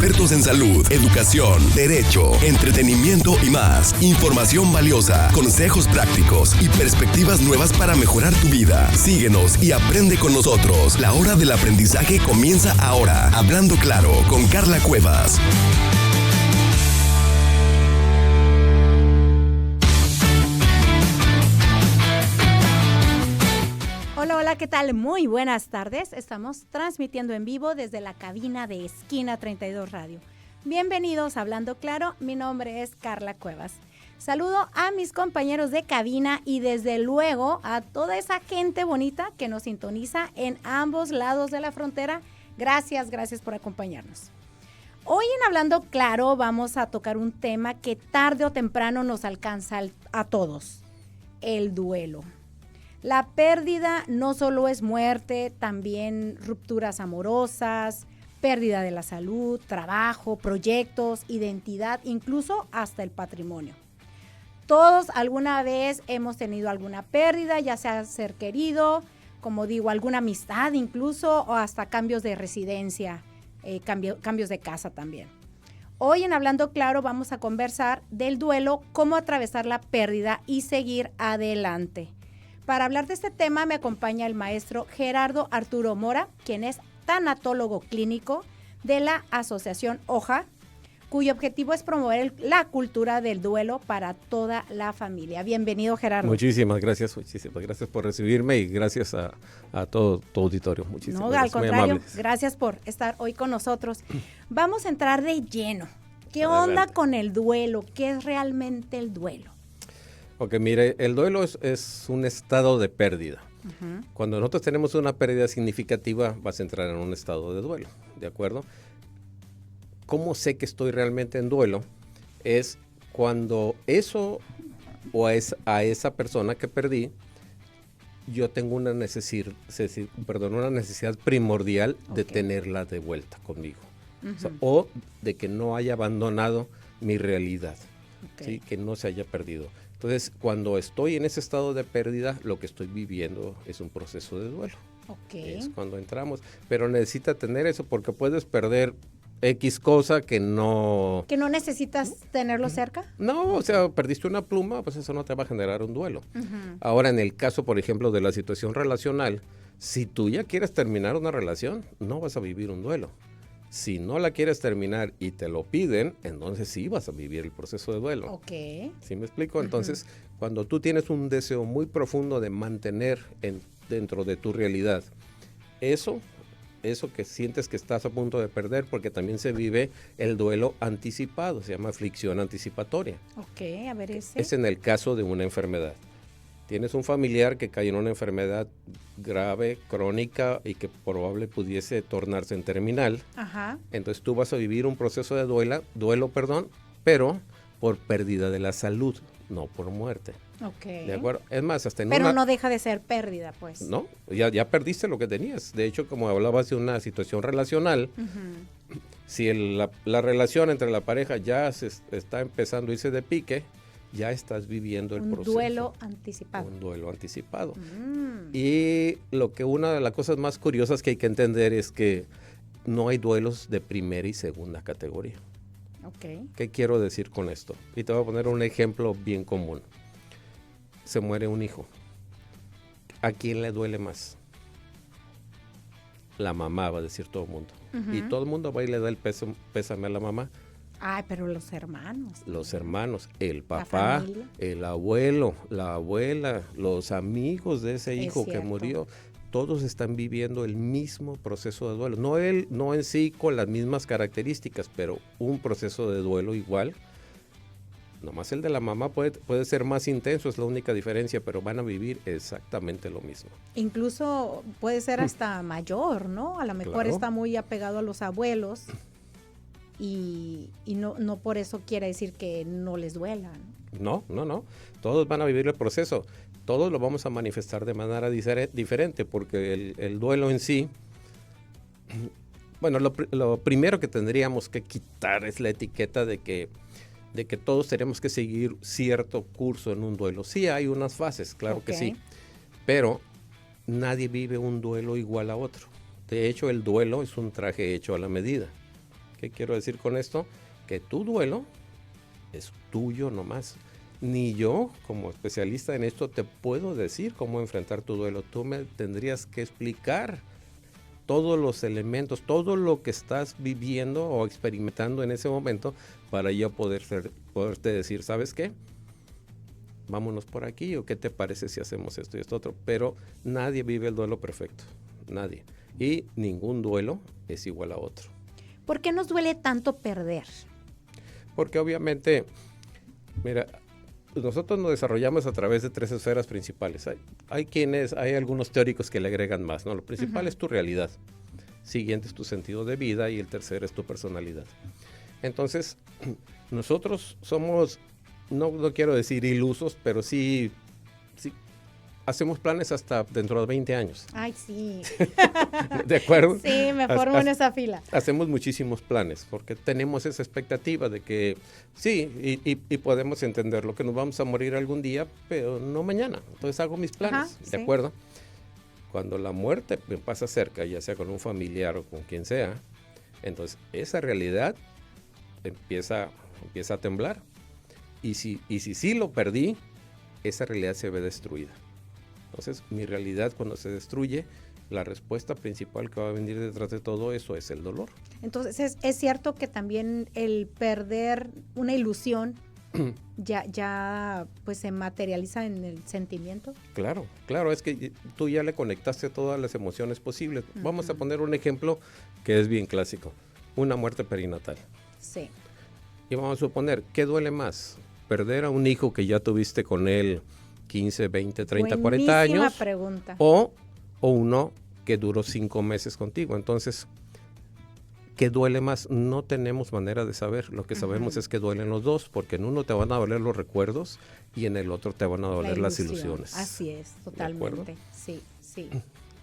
expertos en salud, educación, derecho, entretenimiento y más. Información valiosa, consejos prácticos y perspectivas nuevas para mejorar tu vida. Síguenos y aprende con nosotros. La hora del aprendizaje comienza ahora. Hablando Claro con Carla Cuevas. Hola, ¿qué tal? Muy buenas tardes. Estamos transmitiendo en vivo desde la cabina de Esquina 32 Radio. Bienvenidos a Hablando Claro. Mi nombre es Carla Cuevas. Saludo a mis compañeros de cabina y desde luego a toda esa gente bonita que nos sintoniza en ambos lados de la frontera. Gracias por acompañarnos. Hoy en Hablando Claro vamos a tocar un tema que tarde o temprano nos alcanza a todos: el duelo. La pérdida no solo es muerte, también rupturas amorosas, pérdida de la salud, trabajo, proyectos, identidad, incluso hasta el patrimonio. Todos alguna vez hemos tenido alguna pérdida, ya sea ser querido, como digo, alguna amistad incluso, o hasta cambios de residencia, cambios de casa también. Hoy en Hablando Claro vamos a conversar del duelo, cómo atravesar la pérdida y seguir adelante. Para hablar de este tema me acompaña el maestro Gerardo Arturo Mora, quien es tanatólogo clínico de la Asociación OJA, cuyo objetivo es promover la cultura del duelo para toda la familia. Bienvenido, Gerardo. Muchísimas gracias por recibirme y gracias a todo tu auditorio. Muchísimas gracias. Al contrario, gracias por estar hoy con nosotros. Vamos a entrar de lleno. ¿Qué onda con el duelo? ¿Qué es realmente el duelo? Ok, mire, el duelo es un estado de pérdida. Uh-huh. Cuando nosotros tenemos una pérdida significativa, vas a entrar en un estado de duelo, ¿de acuerdo? ¿Cómo sé que estoy realmente en duelo? Es cuando eso o a esa persona que perdí, yo tengo una necesidad primordial de tenerla de vuelta conmigo. Uh-huh. O de que no haya abandonado mi realidad, ¿sí? Que no se haya perdido. Entonces, cuando estoy en ese estado de pérdida, lo que estoy viviendo es un proceso de duelo. Okay. Es cuando entramos. Pero necesita tener eso porque puedes perder X cosa que no... ¿Que no necesitas tenerlo cerca? No, o sea, perdiste una pluma, pues eso no te va a generar un duelo. Uh-huh. Ahora, en el caso, por ejemplo, de la situación relacional, si tú ya quieres terminar una relación, no vas a vivir un duelo. Si no la quieres terminar y te lo piden, entonces sí vas a vivir el proceso de duelo. Ok. ¿Sí me explico? Entonces, cuando tú tienes un deseo muy profundo de mantener dentro de tu realidad eso que sientes que estás a punto de perder, porque también se vive el duelo anticipado, se llama aflicción anticipatoria. Ok, a ver ese. Es en el caso de una enfermedad. Tienes un familiar que cayó en una enfermedad grave, crónica y que probable pudiese tornarse en terminal. Ajá. Entonces tú vas a vivir un proceso de duelo, pero por pérdida de la salud, no por muerte. Ok. ¿De acuerdo? Es más, hasta en pero no deja de ser pérdida, pues. No, ya perdiste lo que tenías. De hecho, como hablabas de una situación relacional, uh-huh. Si la relación entre la pareja ya se está empezando a irse de pique, ya estás viviendo el proceso. Un duelo anticipado. Un duelo anticipado. Y una de las cosas más curiosas que hay que entender es que no hay duelos de primera y segunda categoría. Okay. ¿Qué quiero decir con esto? Y te voy a poner un ejemplo bien común. Se muere un hijo. ¿A quién le duele más? La mamá, va a decir todo el mundo. Uh-huh. Y todo el mundo va y le da el pésame a la mamá. Ay, pero los hermanos. Los hermanos, el papá, el abuelo, la abuela, los amigos de ese hijo que murió, todos están viviendo el mismo proceso de duelo. No en sí con las mismas características, pero un proceso de duelo igual. Nomás el de la mamá puede ser más intenso, es la única diferencia, pero van a vivir exactamente lo mismo. Incluso puede ser hasta mayor, ¿no? A lo mejor está muy apegado a los abuelos. Y no por eso quiere decir que no les duela, ¿no? No. Todos van a vivir el proceso. Todos lo vamos a manifestar de manera diferente porque el duelo en sí... Bueno, lo primero que tendríamos que quitar es la etiqueta de que todos tenemos que seguir cierto curso en un duelo. Sí hay unas fases, claro que sí. Pero nadie vive un duelo igual a otro. De hecho, el duelo es un traje hecho a la medida. ¿Qué quiero decir con esto? Que tu duelo es tuyo nomás. Ni yo, como especialista en esto, te puedo decir cómo enfrentar tu duelo. Tú me tendrías que explicar todos los elementos, todo lo que estás viviendo o experimentando en ese momento para yo poderte decir, ¿sabes qué? Vámonos por aquí, o qué te parece si hacemos esto y esto otro. Pero nadie vive el duelo perfecto, nadie. Y ningún duelo es igual a otro. ¿Por qué nos duele tanto perder? Porque obviamente, mira, nosotros nos desarrollamos a través de 3 esferas principales. Hay algunos teóricos que le agregan más, ¿no? Lo principal es tu realidad, siguiente es tu sentido de vida y el tercero es tu personalidad. Entonces, nosotros somos, no quiero decir ilusos, pero sí hacemos planes hasta dentro de 20 años. Ay, sí. ¿De acuerdo? Sí, me formo en esa fila. Hacemos muchísimos planes porque tenemos esa expectativa de que sí, y podemos entenderlo, que nos vamos a morir algún día, pero no mañana. Entonces hago mis planes, ¿de acuerdo? Cuando la muerte me pasa cerca, ya sea con un familiar o con quien sea, entonces esa realidad empieza a temblar. Y si sí lo perdí, esa realidad se ve destruida. Entonces, mi realidad cuando se destruye, la respuesta principal que va a venir detrás de todo eso es el dolor. Entonces, ¿es cierto que también el perder una ilusión ya pues se materializa en el sentimiento? Claro, es que tú ya le conectaste todas las emociones posibles. Vamos a poner un ejemplo que es bien clásico, una muerte perinatal. Sí. Y vamos a suponer, ¿qué duele más? ¿Perder a un hijo que ya tuviste con él 15, 20, 30, Buenísima 40 años? Pregunta. O uno que duró 5 meses contigo. Entonces, ¿qué duele más? No tenemos manera de saber. Lo que sabemos es que duelen los dos, porque en uno te van a doler los recuerdos y en el otro te van a doler las ilusiones. Así es, totalmente. Sí.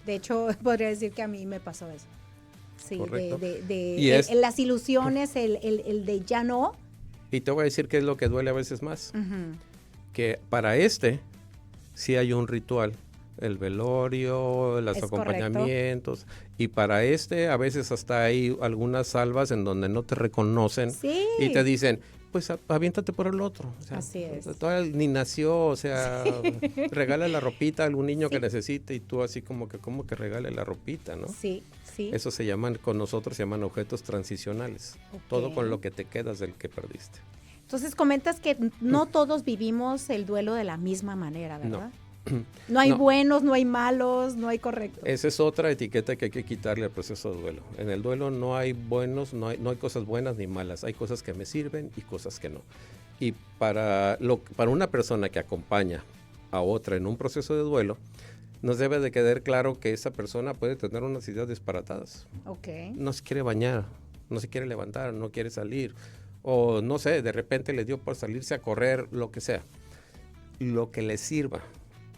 De hecho, podría decir que a mí me pasó eso. Sí, las ilusiones, el de ya no. Y te voy a decir qué es lo que duele a veces más. Que para sí hay un ritual, el velorio, los acompañamientos, correcto. Y para a veces hasta hay algunas salvas en donde no te reconocen y te dicen, pues aviéntate por el otro. O sea, así es. Ni nació, o sea, regala la ropita a algún niño que necesite y tú así como que regale la ropita, ¿no? Sí. Eso con nosotros se llaman objetos transicionales. Okay. Todo con lo que te quedas del que perdiste. Entonces comentas que no todos vivimos el duelo de la misma manera, ¿verdad? No hay buenos, no hay malos, no hay correctos. Esa es otra etiqueta que hay que quitarle al proceso de duelo. En el duelo no hay buenos, no hay cosas buenas ni malas. Hay cosas que me sirven y cosas que no. Y para una persona que acompaña a otra en un proceso de duelo, nos debe de quedar claro que esa persona puede tener unas ideas disparatadas. Okay. No se quiere bañar, no se quiere levantar, no quiere salir. O no sé, de repente le dio por salirse a correr, lo que sea. Lo que le sirva.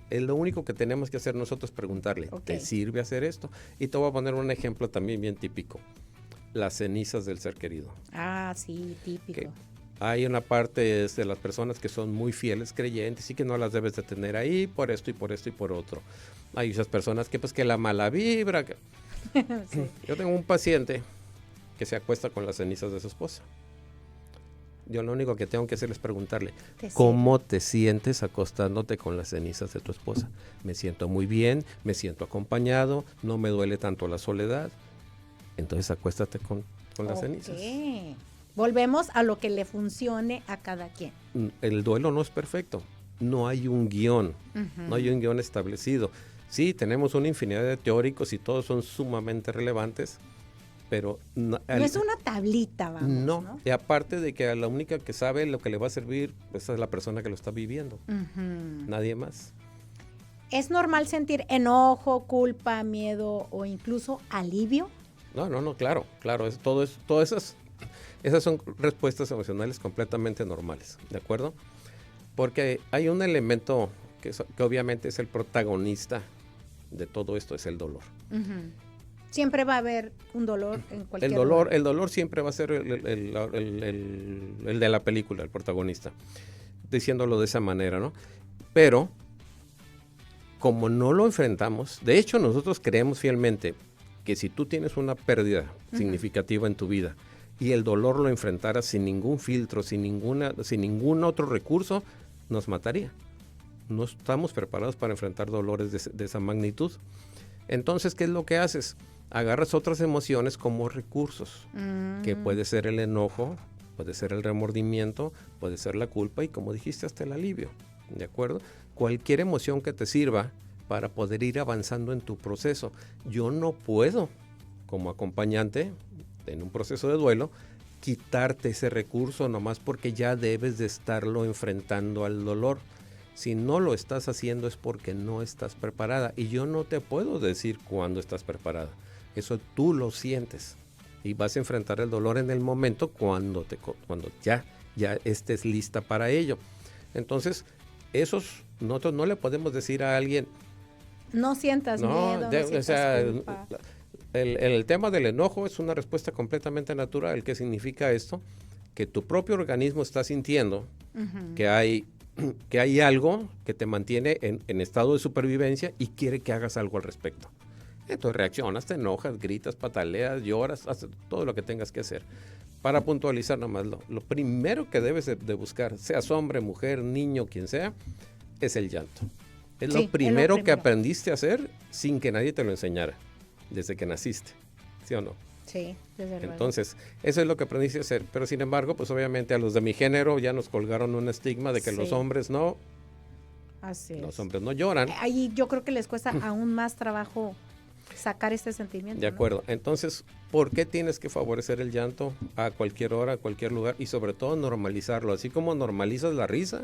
Es lo único que tenemos que hacer nosotros, preguntarle, ¿te sirve hacer esto? Y te voy a poner un ejemplo también bien típico. Las cenizas del ser querido. Ah, sí, típico. Que hay una parte de las personas que son muy fieles creyentes y que no las debes de tener ahí por esto y por esto y por otro. Hay esas personas que la mala vibra. Sí. Yo tengo un paciente que se acuesta con las cenizas de su esposa. Yo lo único que tengo que hacer es preguntarle, ¿cómo te sientes acostándote con las cenizas de tu esposa? Me siento muy bien, me siento acompañado, no me duele tanto la soledad. Entonces acuéstate con las cenizas. Volvemos a lo que le funcione a cada quien. El duelo no es perfecto, no hay un guión, no hay un guión establecido. Sí, tenemos una infinidad de teóricos y todos son sumamente relevantes, pero no es una tablita, vamos, ¿no? Y aparte de que la única que sabe lo que le va a servir, esa es la persona que lo está viviendo, nadie más. ¿Es normal sentir enojo, culpa, miedo o incluso alivio? No, claro, todas esas son respuestas emocionales completamente normales, ¿de acuerdo? Porque hay un elemento que obviamente es el protagonista de todo esto, es el dolor. Siempre va a haber un dolor en cualquier lugar. El dolor siempre va a ser el de la película, el protagonista, diciéndolo de esa manera, ¿no? Pero, como no lo enfrentamos, de hecho nosotros creemos fielmente que si tú tienes una pérdida significativa en tu vida y el dolor lo enfrentara sin ningún filtro, sin ningún otro recurso, nos mataría. No estamos preparados para enfrentar dolores de esa magnitud. Entonces, ¿qué es lo que haces? Agarras otras emociones como recursos, que puede ser el enojo, puede ser el remordimiento, puede ser la culpa y, como dijiste, hasta el alivio, ¿de acuerdo? Cualquier emoción que te sirva para poder ir avanzando en tu proceso. Yo no puedo, como acompañante en un proceso de duelo, quitarte ese recurso nomás porque ya debes de estarlo enfrentando al dolor. Si no lo estás haciendo es porque no estás preparada, y yo no te puedo decir cuándo estás preparada. Eso tú lo sientes y vas a enfrentar el dolor en el momento cuando ya estés lista para ello. Entonces, nosotros no le podemos decir a alguien, no sientas miedo, no sientas culpa. El tema del enojo es una respuesta completamente natural. ¿Qué significa esto? Que tu propio organismo está sintiendo que hay algo que te mantiene en estado de supervivencia y quiere que hagas algo al respecto. Entonces reaccionas, te enojas, gritas, pataleas, lloras, haces todo lo que tengas que hacer. Para puntualizar nomás, lo primero que debes de buscar, seas hombre, mujer, niño, quien sea, es el llanto. Es lo primero que aprendiste a hacer sin que nadie te lo enseñara, desde que naciste, ¿sí o no? Sí, desde luego. Entonces, eso es lo que aprendiste a hacer. Pero sin embargo, pues obviamente a los de mi género ya nos colgaron un estigma de que los hombres no. Así es. Los hombres no lloran. Ahí yo creo que les cuesta aún más trabajo sacar este sentimiento. De acuerdo. ¿No? Entonces, ¿por qué tienes que favorecer el llanto a cualquier hora, a cualquier lugar? Y sobre todo normalizarlo. Así como normalizas la risa,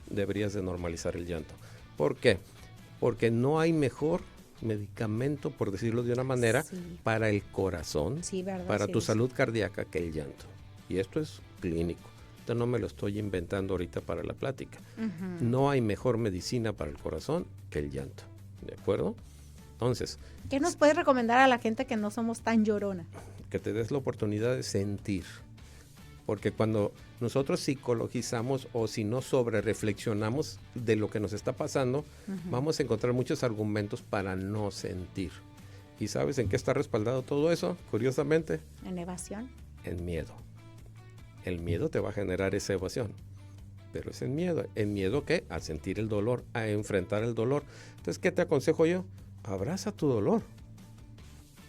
deberías de normalizar el llanto. ¿Por qué? Porque no hay mejor medicamento, por decirlo de una manera, para el corazón, para tu salud cardíaca, que el llanto. Y esto es clínico. Esto no me lo estoy inventando ahorita para la plática. No hay mejor medicina para el corazón que el llanto. ¿De acuerdo? Entonces, ¿qué nos puedes recomendar a la gente que no somos tan llorona? Que te des la oportunidad de sentir. Porque cuando nosotros psicologizamos o si no sobre reflexionamos de lo que nos está pasando, vamos a encontrar muchos argumentos para no sentir. ¿Y sabes en qué está respaldado todo eso? Curiosamente. ¿En evasión? En miedo. El miedo te va a generar esa evasión. Pero es en miedo. ¿En miedo qué? A sentir el dolor, a enfrentar el dolor. Entonces, ¿qué te aconsejo yo? Abraza tu dolor.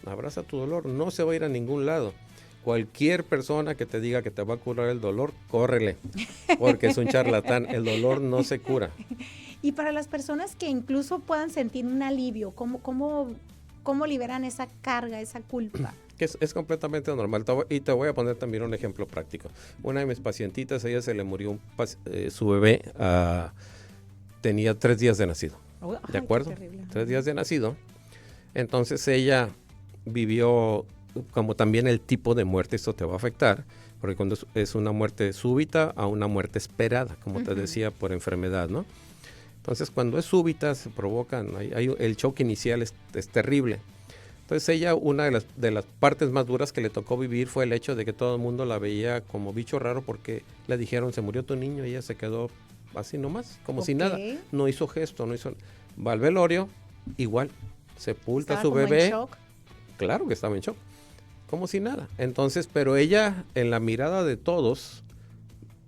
Abraza tu dolor. No se va a ir a ningún lado. Cualquier persona que te diga que te va a curar el dolor, córrele, porque es un charlatán. El dolor no se cura. Y para las personas que incluso puedan sentir un alivio, ¿cómo liberan esa carga, esa culpa? Que es completamente normal. Y te voy a poner también un ejemplo práctico. Una de mis pacientitas, ella se le murió su bebé, tenía 3 días de nacido. ¿De acuerdo? 3 días de nacido. Entonces ella vivió como también el tipo de muerte, esto te va a afectar, porque cuando es una muerte súbita a una muerte esperada, como te decía, por enfermedad, ¿no? Entonces, cuando es súbita, se provocan, el shock inicial es terrible. Entonces, ella, una de las partes más duras que le tocó vivir fue el hecho de que todo el mundo la veía como bicho raro, porque le dijeron, se murió tu niño, y ella se quedó así nomás, como si nada, no hizo gesto, va al velorio, igual, sepulta a su bebé. ¿En shock? Claro que estaba en shock. Como si nada. Entonces, pero ella, en la mirada de todos,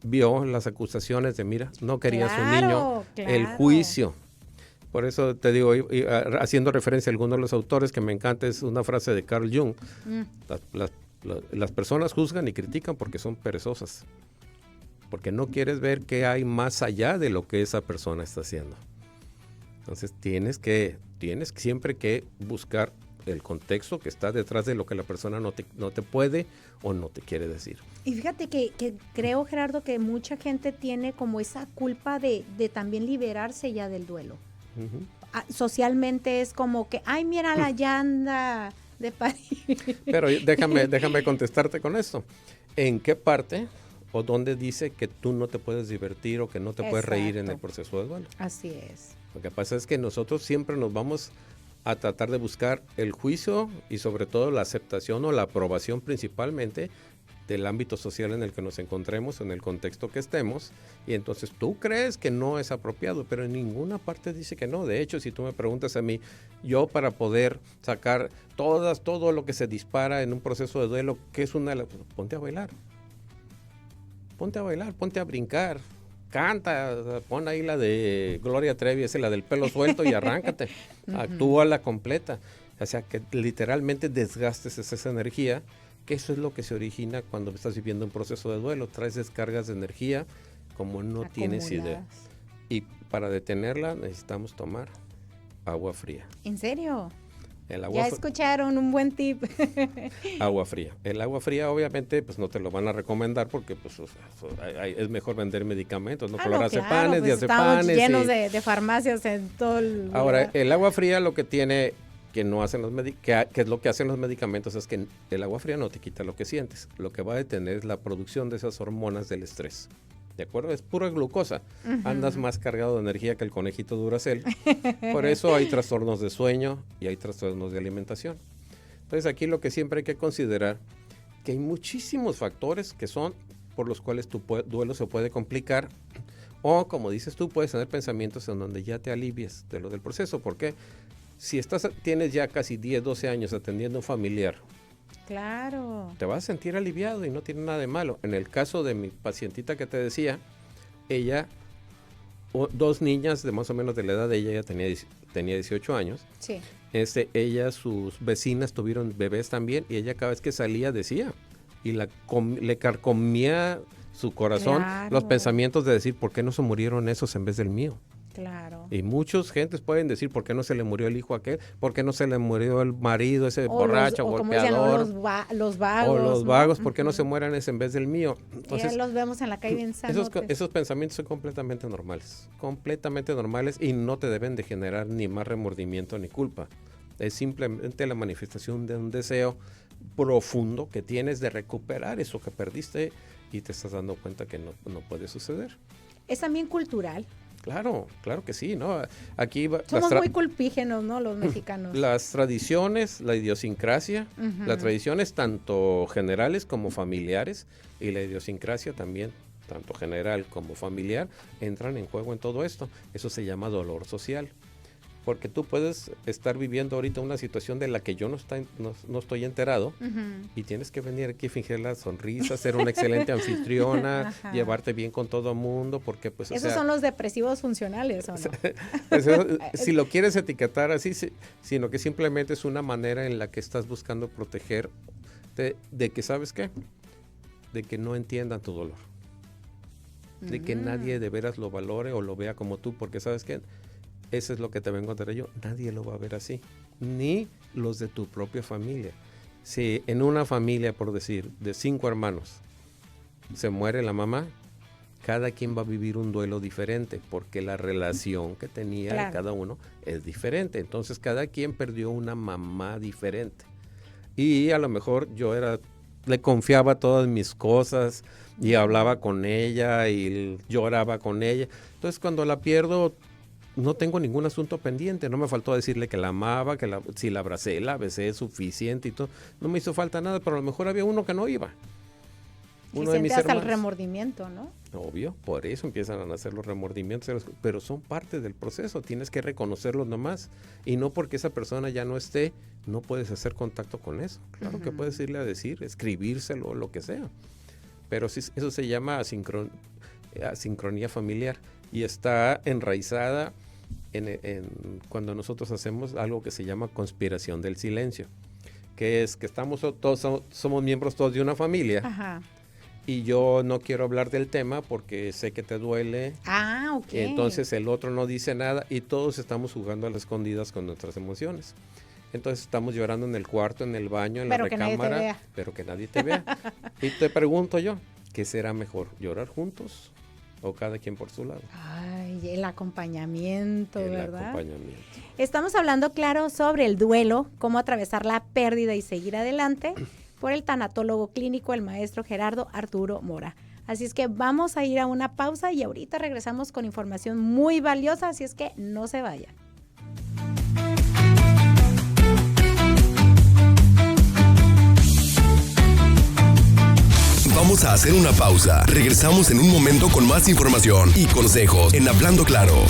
vio las acusaciones de, mira, no quería a su niño, el juicio. Por eso te digo, haciendo referencia a algunos de los autores que me encanta, es una frase de Carl Jung. Las personas juzgan y critican porque son perezosas. Porque no quieres ver qué hay más allá de lo que esa persona está haciendo. Entonces, tienes siempre que buscar el contexto que está detrás de lo que la persona no te puede o no te quiere decir. Y fíjate que creo, Gerardo, que mucha gente tiene como esa culpa de también liberarse ya del duelo. Socialmente es como que, ay, mira la llanda de París. Pero déjame contestarte con esto. ¿En qué parte o dónde dice que tú no te puedes divertir o que no te puedes reír en el proceso de duelo? Así es. Lo que pasa es que nosotros siempre nos vamos a tratar de buscar el juicio y sobre todo la aceptación o la aprobación principalmente del ámbito social en el que nos encontremos, en el contexto que estemos, y entonces tú crees que no es apropiado, pero en ninguna parte dice que no. De hecho, si tú me preguntas a mí, yo para poder sacar todo lo que se dispara en un proceso de duelo, ¿qué es ponte a bailar, ponte a brincar, canta, pon ahí la de Gloria Trevi, esa es la del pelo suelto y arráncate, actúa la completa. O sea, que literalmente desgastes esa energía, que eso es lo que se origina cuando estás viviendo un proceso de duelo. Traes descargas de energía como no tienes idea. Y para detenerla necesitamos tomar agua fría. ¿En serio? Ya escucharon un buen tip. Agua fría. El agua fría obviamente pues no te lo van a recomendar porque pues es mejor vender medicamentos, ¿no? Clorazepanes, pues diazepanes. Estamos llenos de farmacias en todo el lugar. Ahora, el agua fría lo que tiene, que no hacen que es lo que hacen los medicamentos, es que el agua fría no te quita lo que sientes. Lo que va a detener es la producción de esas hormonas del estrés. ¿De acuerdo? Es pura glucosa. Andas más cargado de energía que el conejito Duracell. Por eso hay trastornos de sueño y hay trastornos de alimentación. Entonces aquí lo que siempre hay que considerar, que hay muchísimos factores que son por los cuales tu duelo se puede complicar, o como dices tú, puedes tener pensamientos en donde ya te alivies de lo del proceso. Porque si tienes ya casi 10, 12 años atendiendo a un familiar, claro, te vas a sentir aliviado y no tiene nada de malo. En el caso de mi pacientita que te decía, ella, 2 niñas de más o menos de la edad de ella tenía 18 años. Sí. Sus vecinas tuvieron bebés también, y ella cada vez que salía decía, y le carcomía su corazón, claro, los pensamientos de decir, ¿por qué no se murieron esos en vez del mío? Claro. Y muchas gentes pueden decir, ¿por qué no se le murió el hijo aquel? ¿Por qué no se le murió el marido, ese borracho, golpeador? Los vagos. O los vagos, ¿por qué no se mueran ese en vez del mío? Entonces, ya los vemos en la calle bien sanos. Esos pensamientos son completamente normales y no te deben de generar ni más remordimiento ni culpa. Es simplemente la manifestación de un deseo profundo que tienes de recuperar eso que perdiste y te estás dando cuenta que no puede suceder. Es también cultural. Claro que sí, ¿no? Aquí somos muy culpígenos, ¿no? Los mexicanos. Las tradiciones, la idiosincrasia, las tradiciones tanto generales como familiares, y la idiosincrasia también, tanto general como familiar, entran en juego en todo esto. Eso se llama dolor social. Porque tú puedes estar viviendo ahorita una situación de la que yo no estoy enterado, y tienes que venir aquí a fingir la sonrisa, ser una excelente anfitriona, llevarte bien con todo el mundo, porque pues... Esos son los depresivos funcionales, ¿o no? Si lo quieres etiquetar así, sino que simplemente es una manera en la que estás buscando proteger de que, ¿sabes qué? De que no entiendan tu dolor. De que nadie de veras lo valore o lo vea como tú, porque ¿sabes qué? Eso es lo que te vengo a contar yo. Nadie lo va a ver así, ni los de tu propia familia. Si en una familia, por decir, de 5 hermanos, se muere la mamá, cada quien va a vivir un duelo diferente, porque la relación que tenía cada uno es diferente. Entonces, cada quien perdió una mamá diferente. Y a lo mejor le confiaba todas mis cosas y hablaba con ella y lloraba con ella. Entonces, cuando la pierdo, no tengo ningún asunto pendiente. No me faltó decirle que la amaba, si la abracé, la besé suficiente y todo. No me hizo falta nada, pero a lo mejor había uno que no iba. Uno de mis hermanos. El remordimiento, ¿no? Obvio, por eso empiezan a nacer los remordimientos, pero son parte del proceso. Tienes que reconocerlos nomás. Y no porque esa persona ya no esté, no puedes hacer contacto con eso. Claro que puedes irle a decir, escribírselo, lo que sea. Pero sí, eso se llama asincronía familiar. Y está enraizada en cuando nosotros hacemos algo que se llama conspiración del silencio, que es que somos miembros todos de una familia. Ajá. Y yo no quiero hablar del tema porque sé que te duele. Ok. Entonces el otro no dice nada y todos estamos jugando a las escondidas con nuestras emociones. Entonces estamos llorando en el cuarto, en el baño, en la recámara, pero que nadie te vea. Y te pregunto yo, ¿qué será mejor? ¿Llorar juntos o cada quien por su lado? Ay, el acompañamiento, ¿verdad? El acompañamiento. Estamos hablando, claro, sobre el duelo, cómo atravesar la pérdida y seguir adelante, por el tanatólogo clínico, el maestro Gerardo Arturo Mora. Así es que vamos a ir a una pausa y ahorita regresamos con información muy valiosa, así es que no se vayan. Vamos a hacer una pausa. Regresamos en un momento con más información y consejos en Hablando Claro.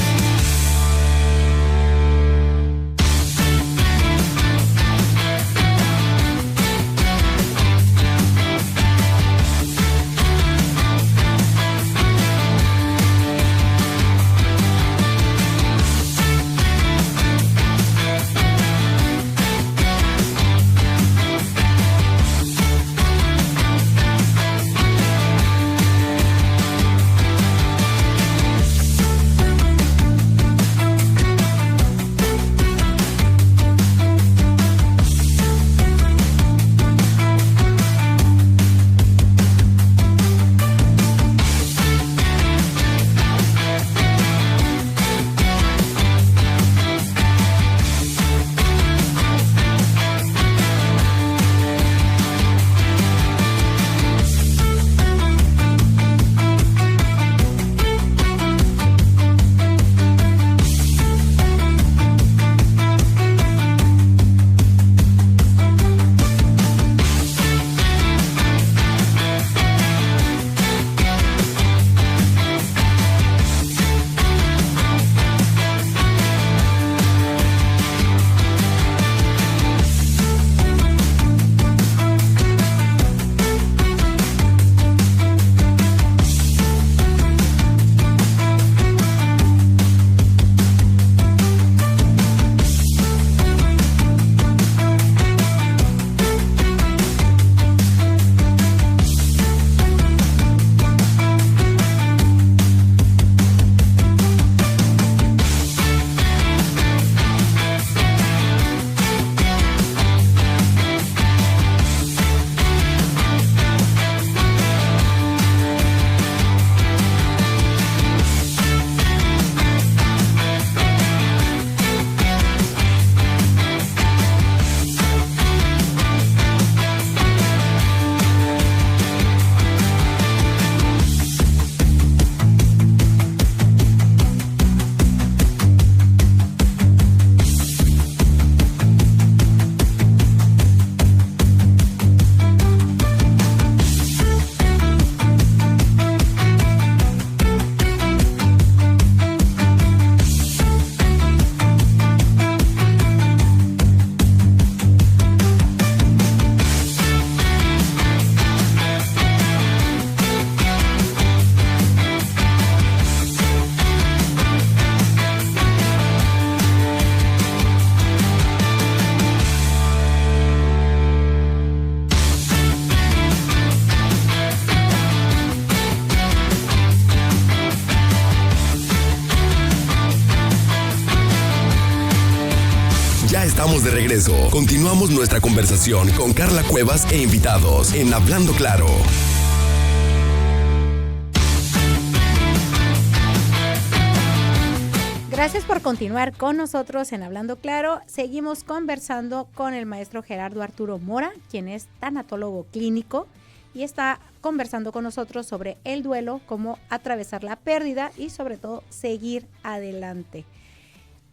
Estamos de regreso. Continuamos nuestra conversación con Carla Cuevas e invitados en Hablando Claro. Gracias por continuar con nosotros en Hablando Claro. Seguimos conversando con el maestro Gerardo Arturo Mora, quien es tanatólogo clínico y está conversando con nosotros sobre el duelo, cómo atravesar la pérdida y sobre todo seguir adelante.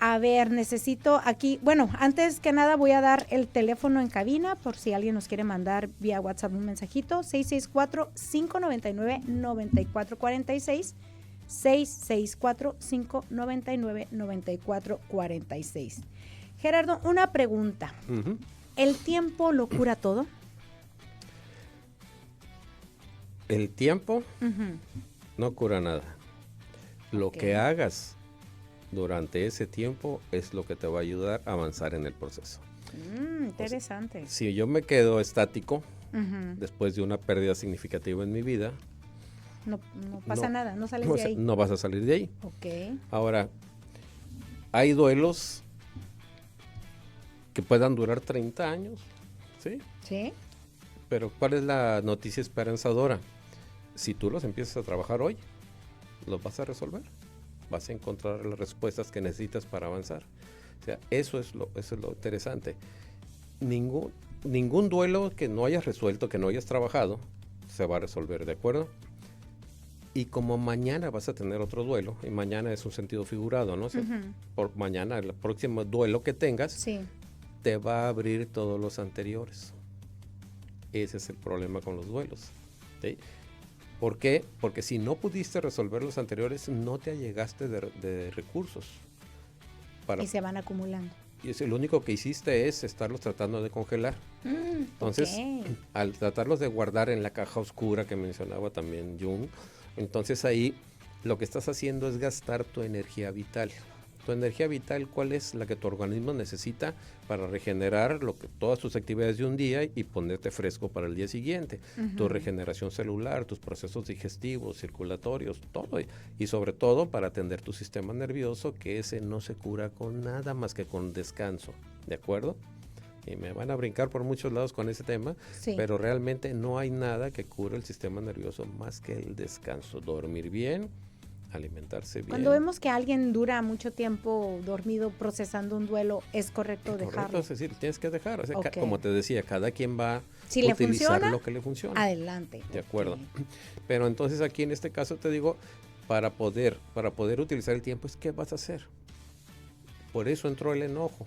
A ver, necesito aquí, bueno, antes que nada voy a dar el teléfono en cabina por si alguien nos quiere mandar vía WhatsApp un mensajito, 664-599-9446, 664-599-9446. Gerardo, una pregunta. ¿El tiempo lo cura todo? El tiempo no cura nada. Lo que hagas durante ese tiempo es lo que te va a ayudar a avanzar en el proceso. Interesante. O sea, si yo me quedo estático después de una pérdida significativa en mi vida, no pasa nada, no sales de ahí. No vas a salir de ahí. Ok. Ahora, hay duelos que puedan durar 30 años, ¿sí? Sí. Pero ¿cuál es la noticia esperanzadora? Si tú los empiezas a trabajar hoy, los vas a resolver. Vas a encontrar las respuestas que necesitas para avanzar. O sea, eso es lo interesante. Ningún duelo que no hayas resuelto, que no hayas trabajado, se va a resolver, ¿de acuerdo? Y como mañana vas a tener otro duelo, y mañana es un sentido figurado, ¿no? O sea, por mañana, el próximo duelo que tengas, te va a abrir todos los anteriores. Ese es el problema con los duelos, ¿sí? ¿Por qué? Porque si no pudiste resolver los anteriores, no te allegaste de recursos. Y se van acumulando. Y lo único que hiciste es estarlos tratando de congelar. Entonces, al tratarlos de guardar en la caja oscura que mencionaba también Jung, entonces ahí lo que estás haciendo es gastar tu energía vital. Tu energía vital, ¿cuál es? La que tu organismo necesita para regenerar todas tus actividades de un día y ponerte fresco para el día siguiente. Tu regeneración celular, tus procesos digestivos, circulatorios, todo. Y sobre todo para atender tu sistema nervioso, que ese no se cura con nada más que con descanso. ¿De acuerdo? Y me van a brincar por muchos lados con ese tema, pero realmente no hay nada que cure el sistema nervioso más que el descanso. Dormir bien, alimentarse bien. Cuando vemos que alguien dura mucho tiempo dormido procesando un duelo, ¿es correcto dejarlo? Es decir, tienes que dejar. O sea, como te decía, cada quien va a utilizar lo que le funciona. Adelante. De acuerdo. Pero entonces aquí en este caso te digo, para poder utilizar el tiempo, ¿qué vas a hacer? Por eso entró el enojo,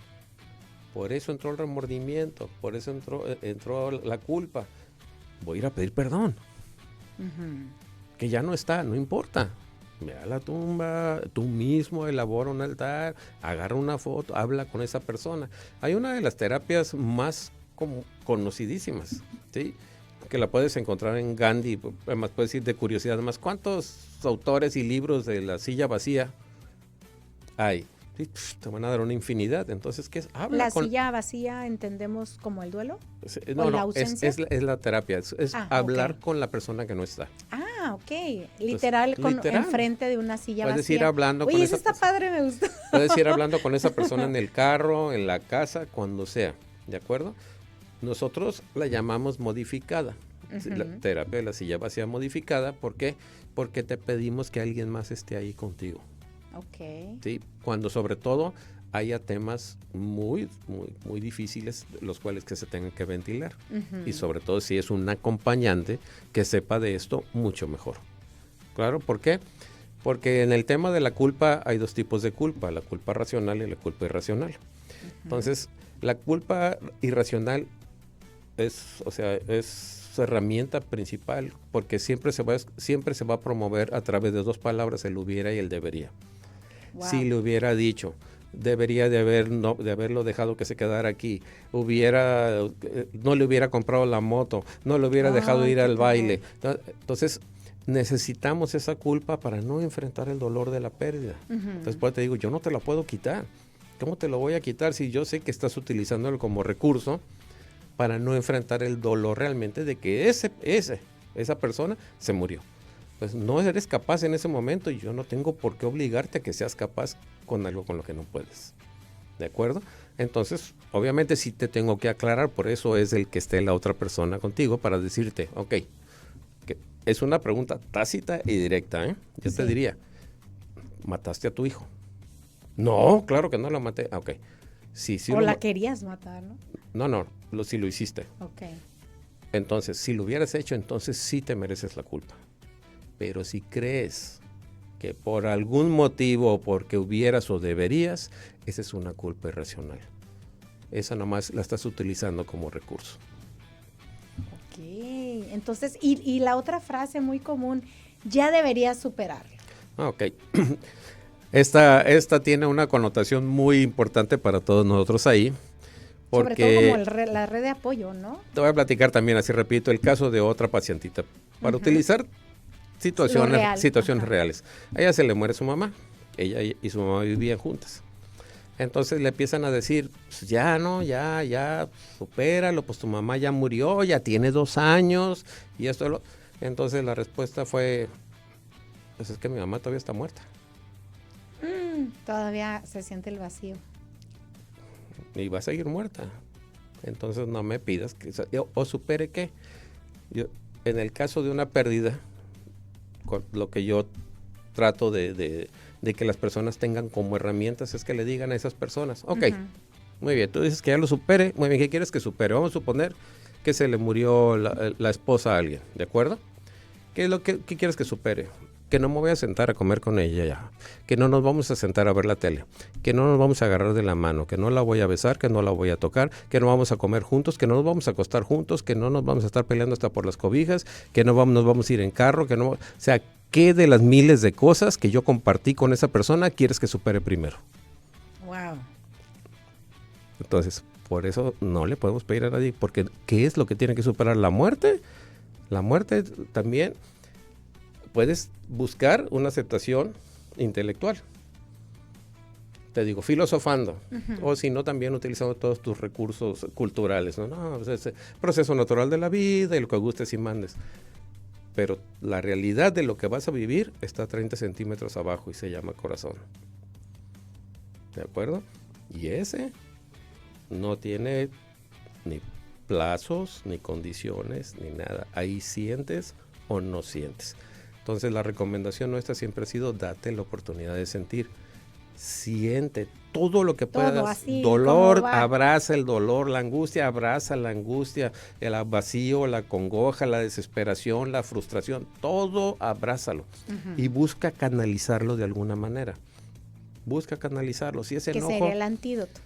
por eso entró el remordimiento, por eso entró la culpa. Voy a ir a pedir perdón. Que ya no está, no importa. Ve a la tumba, tú mismo elabora un altar, agarra una foto, habla con esa persona. Hay una de las terapias más conocidísimas, ¿sí? Que la puedes encontrar en Gandhi, además puedes ir de curiosidad. Además, ¿cuántos autores y libros de la silla vacía hay? Sí, te van a dar una infinidad. Entonces, ¿qué es? Silla vacía entendemos como el duelo. La ausencia. Es la terapia, es hablar con la persona que no está. Ok. Literal, enfrente de una silla puedes vacía. Ir hablando Oye, eso está padre, me gustó. Puedes ir hablando con esa persona en el carro, en la casa, cuando sea, ¿de acuerdo? Nosotros la llamamos modificada. La terapia de la silla vacía modificada. ¿Por qué? Porque te pedimos que alguien más esté ahí contigo. Ok. Sí, cuando sobre todo haya temas muy, muy, muy difíciles, los cuales que se tengan que ventilar. Y sobre todo si es un acompañante que sepa de esto mucho mejor. Claro, ¿por qué? Porque en el tema de la culpa hay dos tipos de culpa, la culpa racional y la culpa irracional. Entonces, la culpa irracional es su herramienta principal, porque siempre se va a promover a través de dos palabras, el hubiera y el debería. Wow. Si le hubiera dicho, debería de haberlo dejado que se quedara aquí, no le hubiera comprado la moto, no le hubiera dejado ir al baile. Entonces necesitamos esa culpa para no enfrentar el dolor de la pérdida. Entonces te digo, yo no te la puedo quitar. ¿Cómo te lo voy a quitar si yo sé que estás utilizándolo como recurso para no enfrentar el dolor realmente de que esa persona se murió? Pues no eres capaz en ese momento y yo no tengo por qué obligarte a que seas capaz con algo con lo que no puedes. ¿De acuerdo? Entonces, obviamente sí te tengo que aclarar, por eso es el que esté la otra persona contigo para decirte, ok, que es una pregunta tácita y directa, ¿eh? Yo te diría, ¿mataste a tu hijo? No, claro que no lo maté. Ok. Sí, o la querías matar, ¿no? No, si lo hiciste. Ok. Entonces, si lo hubieras hecho, entonces sí te mereces la culpa. Pero si crees que por algún motivo, porque hubieras o deberías, esa es una culpa irracional. Esa nomás la estás utilizando como recurso. Ok, entonces, y la otra frase muy común, ya deberías superarlo. Ok. Esta tiene una connotación muy importante para todos nosotros ahí. Sobre todo como la red de apoyo, ¿no? Te voy a platicar también, así repito, el caso de otra pacientita. Para utilizar situaciones reales. A ella se le muere su mamá. Ella y su mamá vivían juntas. Entonces le empiezan a decir, pues ya, supéralo, pues tu mamá ya murió, ya tiene 2 años, y esto. Entonces la respuesta fue, pues es que mi mamá todavía está muerta. Todavía se siente el vacío. Y va a seguir muerta. Entonces no me pidas que o supere qué. En el caso de una pérdida, lo que yo trato de que las personas tengan como herramientas es que le digan a esas personas, ok, muy bien, tú dices que ya lo supere, muy bien, ¿qué quieres que supere? Vamos a suponer que se le murió la esposa a alguien, ¿de acuerdo? ¿Qué es lo que quieres que supere? que no me voy a sentar a comer con ella ya, que no nos vamos a sentar a ver la tele, que no nos vamos a agarrar de la mano, que no la voy a besar, que no la voy a tocar, que no vamos a comer juntos, que no nos vamos a acostar juntos, que no nos vamos a estar peleando hasta por las cobijas, que nos vamos a ir en carro, que no, o sea, ¿qué de las miles de cosas que yo compartí con esa persona quieres que supere primero? Wow. Entonces, por eso no le podemos pedir a nadie, porque ¿qué es lo que tiene que superar? ¿La muerte? La muerte también puedes buscar una aceptación intelectual. Te digo, filosofando, o si no, también utilizando todos tus recursos culturales, ¿no? No, pues es el proceso natural de la vida y lo que gustes y mandes. Pero la realidad de lo que vas a vivir está 30 centímetros abajo y se llama corazón. ¿De acuerdo? Y ese no tiene ni plazos, ni condiciones, ni nada. Ahí sientes o no sientes. Entonces la recomendación nuestra siempre ha sido date la oportunidad de sentir. Siente todo lo que puedas. Así, dolor, abraza el dolor, la angustia, abraza la angustia, el vacío, la congoja, la desesperación, la frustración, todo abrázalo y busca canalizarlo de alguna manera. Busca canalizarlo. Si ese enojo, ¿qué sería el antídoto?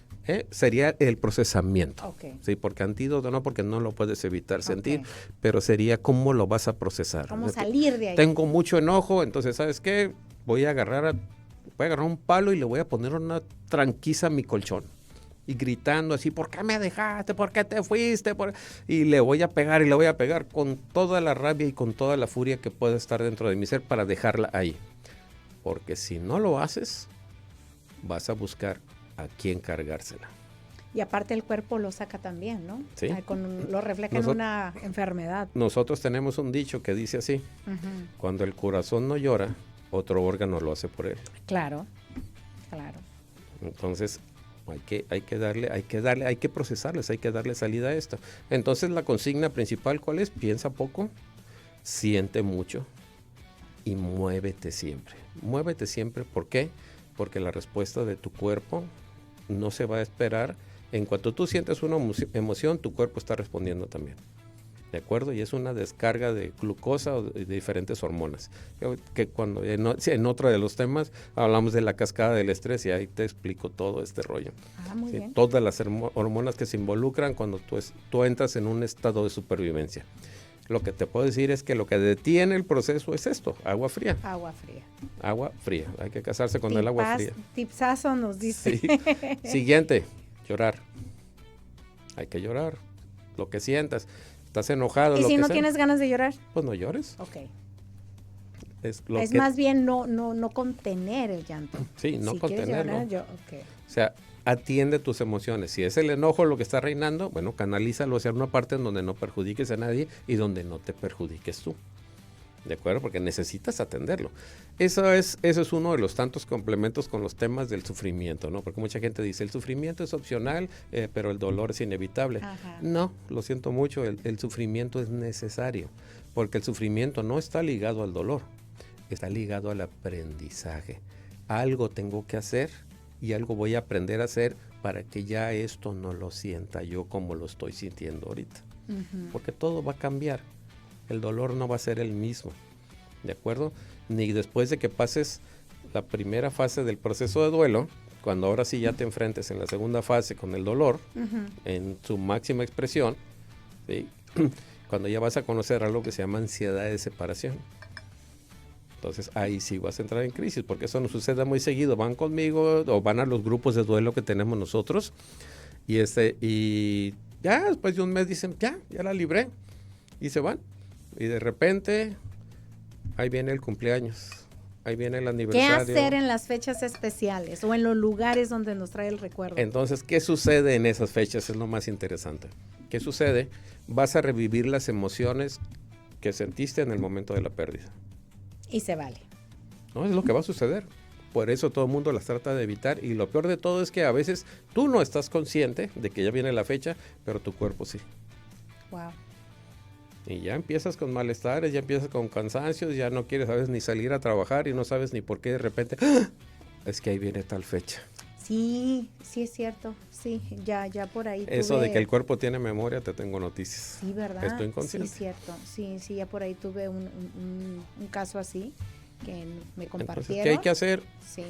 Sería el procesamiento. Okay. Sí, porque antídoto no, porque no lo puedes evitar sentir, pero sería cómo lo vas a procesar. ¿Cómo salir de ahí? Tengo mucho enojo, entonces, ¿sabes qué? Voy a agarrar un palo y le voy a poner una tranquiza a mi colchón. Y gritando así, ¿por qué me dejaste? ¿Por qué te fuiste? Y le voy a pegar y le voy a pegar con toda la rabia y con toda la furia que pueda estar dentro de mi ser para dejarla ahí. Porque si no lo haces, vas a buscar a quién cargársela. Y aparte el cuerpo lo saca también, ¿no? Sí. Lo refleja en una enfermedad. Nosotros tenemos un dicho que dice así, cuando el corazón no llora, otro órgano lo hace por él. Claro. Entonces hay que procesarles, hay que darle salida a esto. Entonces la consigna principal, ¿cuál es? Piensa poco, siente mucho y muévete siempre. Muévete siempre, ¿por qué? Porque la respuesta de tu cuerpo no se va a esperar. En cuanto tú sientes una emoción, tu cuerpo está respondiendo también. ¿De acuerdo? Y es una descarga de glucosa o de diferentes hormonas. Que cuando en otro de los temas hablamos de la cascada del estrés y ahí te explico todo este rollo. Muy bien. Todas las hormonas que se involucran cuando tú entras en un estado de supervivencia. Lo que te puedo decir es que lo que detiene el proceso es esto, agua fría. Agua fría. Agua fría, hay que casarse con el agua fría. Tipsazo nos dice. Sí. Siguiente, llorar. Hay que llorar, lo que sientas. Estás enojado. ¿Y si no tienes ganas de llorar? Pues no llores. Ok. Es más bien no contener el llanto. Sí, no si contenerlo. Llorar, okay. O sea, atiende tus emociones. Si es el enojo lo que está reinando, bueno, canalízalo hacia una parte en donde no perjudiques a nadie y donde no te perjudiques tú. ¿De acuerdo? Porque necesitas atenderlo. Eso es uno de los tantos complementos con los temas del sufrimiento, ¿no? Porque mucha gente dice, el sufrimiento es opcional, pero el dolor es inevitable. Ajá. No, lo siento mucho, el sufrimiento es necesario, porque el sufrimiento no está ligado al dolor, está ligado al aprendizaje. Algo tengo que hacer y algo voy a aprender a hacer para que ya esto no lo sienta yo como lo estoy sintiendo ahorita. Porque todo va a cambiar. El dolor no va a ser el mismo, ¿de acuerdo? Ni después de que pases la primera fase del proceso de duelo, cuando ahora sí ya te enfrentes en la segunda fase con el dolor, en su máxima expresión, ¿sí? Cuando ya vas a conocer algo que se llama ansiedad de separación. Entonces ahí sí vas a entrar en crisis, porque eso nos sucede muy seguido. Van conmigo o van a los grupos de duelo que tenemos nosotros y ya después de un mes dicen, ya la libré, y se van. Y de repente, ahí viene el cumpleaños, ahí viene el aniversario. ¿Qué hacer en las fechas especiales o en los lugares donde nos trae el recuerdo? Entonces, ¿qué sucede en esas fechas? Es lo más interesante. ¿Qué sucede? Vas a revivir las emociones que sentiste en el momento de la pérdida. Y se vale. No, es lo que va a suceder. Por eso todo el mundo las trata de evitar. Y lo peor de todo es que a veces tú no estás consciente de que ya viene la fecha, pero tu cuerpo sí. Wow. Y ya empiezas con malestares, ya empiezas con cansancios, ya no quieres, sabes, ni salir a trabajar y no sabes ni por qué de repente, ¡ah! Es que ahí viene tal fecha. Sí es cierto, sí, ya por ahí. Eso de que el cuerpo tiene memoria, te tengo noticias. Sí, ¿verdad? Estoy inconsciente. Sí, cierto, sí, ya por ahí tuve un caso así que me compartieron. Entonces, ¿qué hay que hacer? Sí.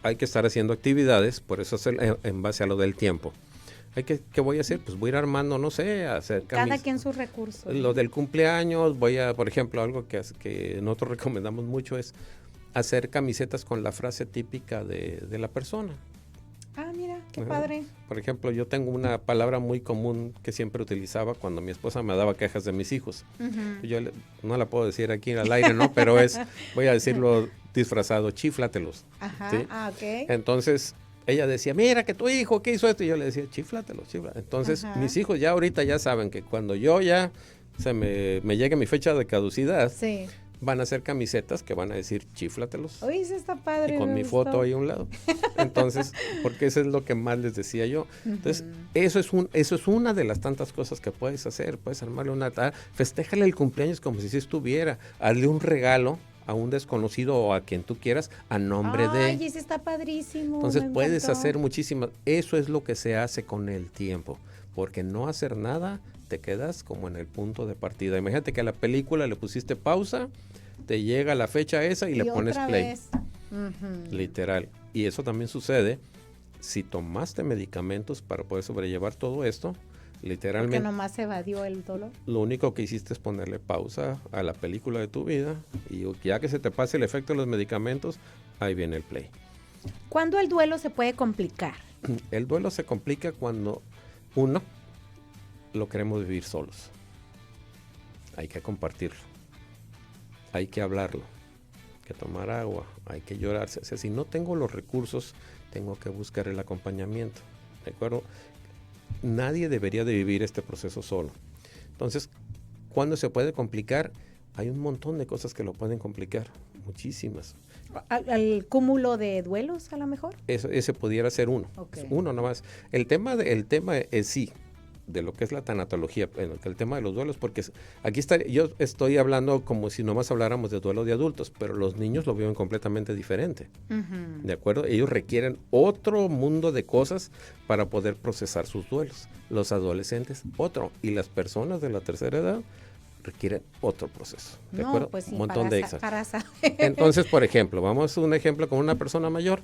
Hay que estar haciendo actividades, por eso es en base a lo del tiempo. ¿Qué voy a hacer? Pues voy a ir armando, no sé, a hacer cada quien sus recursos. Lo del cumpleaños, por ejemplo, algo que nosotros recomendamos mucho es hacer camisetas con la frase típica de la persona. Ah, mira, qué padre. Por ejemplo, yo tengo una palabra muy común que siempre utilizaba cuando mi esposa me daba quejas de mis hijos. Yo no la puedo decir aquí al aire, ¿no? Pero voy a decirlo disfrazado, chiflatelos. Ajá, ¿sí? Ok. Entonces, ella decía, mira que tu hijo, ¿qué hizo esto? Y yo le decía, chiflatelos. Entonces, mis hijos ya ahorita ya saben que cuando yo ya me llegue mi fecha de caducidad, sí, van a hacer camisetas que van a decir chiflatelos. Oye, eso está padre. Y con mi foto ahí a un lado. Entonces, porque eso es lo que más les decía yo. Entonces, eso es una de las tantas cosas que puedes hacer. Puedes armarle festéjale el cumpleaños como si estuviera. Hazle un regalo a un desconocido o a quien tú quieras a nombre de. Ay, eso está padrísimo. Entonces, puedes hacer muchísimas. Eso es lo que se hace con el tiempo. Porque no hacer nada, te quedas como en el punto de partida. Imagínate que a la película le pusiste pausa, te llega la fecha esa y le pones play. Literal. Y eso también sucede si tomaste medicamentos para poder sobrellevar todo esto, literalmente. Porque nomás evadió el dolor. Lo único que hiciste es ponerle pausa a la película de tu vida y ya que se te pase el efecto de los medicamentos, ahí viene el play. ¿Cuándo el duelo se puede complicar? El duelo se complica cuando uno lo queremos vivir solos. Hay que compartirlo. Hay que hablarlo. Hay que tomar agua. Hay que llorarse. O sea, si no tengo los recursos, tengo que buscar el acompañamiento. ¿De acuerdo? Nadie debería de vivir este proceso solo. Entonces, ¿cuándo se puede complicar? Hay un montón de cosas que lo pueden complicar. Muchísimas. ¿Al cúmulo de duelos, a lo mejor? Ese pudiera ser uno. Okay. Uno nomás. El tema es sí, de lo que es la tanatología, el tema de los duelos, porque aquí yo estoy hablando como si nomás habláramos de duelo de adultos, pero los niños lo viven completamente diferente. ¿De acuerdo? Ellos requieren otro mundo de cosas para poder procesar sus duelos. Los adolescentes, otro. Y las personas de la tercera edad requieren otro proceso. ¿De acuerdo? Pues sí, un montón de exas. para saber. Entonces, por ejemplo, vamos a un ejemplo con una persona mayor,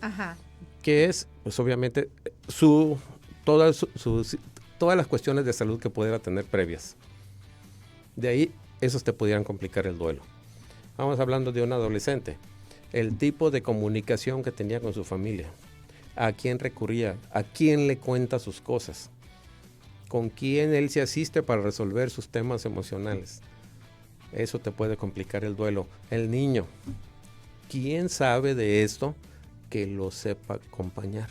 que es, pues obviamente, todas las cuestiones de salud que pudiera tener previas. De ahí, esos te pudieran complicar el duelo. Vamos hablando de un adolescente. El tipo de comunicación que tenía con su familia. ¿A quién recurría? ¿A quién le cuenta sus cosas? ¿Con quién él se asiste para resolver sus temas emocionales? Eso te puede complicar el duelo. El niño. ¿Quién sabe de esto que lo sepa acompañar?